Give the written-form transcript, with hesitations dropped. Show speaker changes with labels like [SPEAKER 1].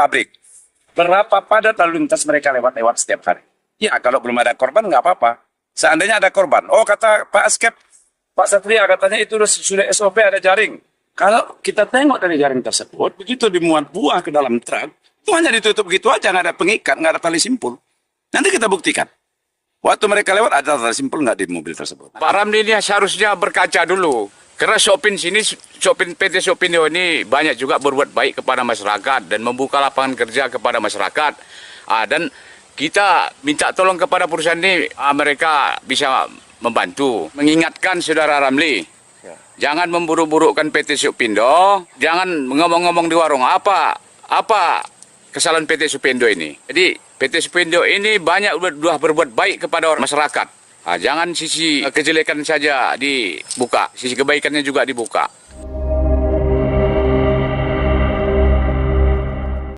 [SPEAKER 1] pabrik. Berapa padat lalu lintas mereka lewat-lewat setiap hari. Ya, kalau belum ada korban nggak apa-apa. Seandainya ada korban, oh kata Pak Askep, Pak Satria katanya itu sudah SOP ada jaring. Kalau kita tengok dari jaring tersebut, begitu dimuat buah ke dalam truk, itu hanya ditutup begitu aja, nggak ada pengikat, nggak ada tali simpul. Nanti kita buktikan. Waktu mereka lewat ada tali simpul nggak di mobil tersebut.
[SPEAKER 2] Pak Ramli ini seharusnya berkaca dulu. Karena PT Sopindo ini banyak juga berbuat baik kepada masyarakat dan membuka lapangan kerja kepada masyarakat. Dan kita minta tolong kepada perusahaan ini, mereka bisa membantu. Mengingatkan Saudara Ramli, jangan memburu-burukan PT Sopindo, jangan ngomong-ngomong di warung apa kesalahan PT Sopindo ini. Jadi PT Sopindo ini banyak sudah berbuat baik kepada orang masyarakat. Jangan sisi kejelekan saja dibuka, sisi kebaikannya juga dibuka.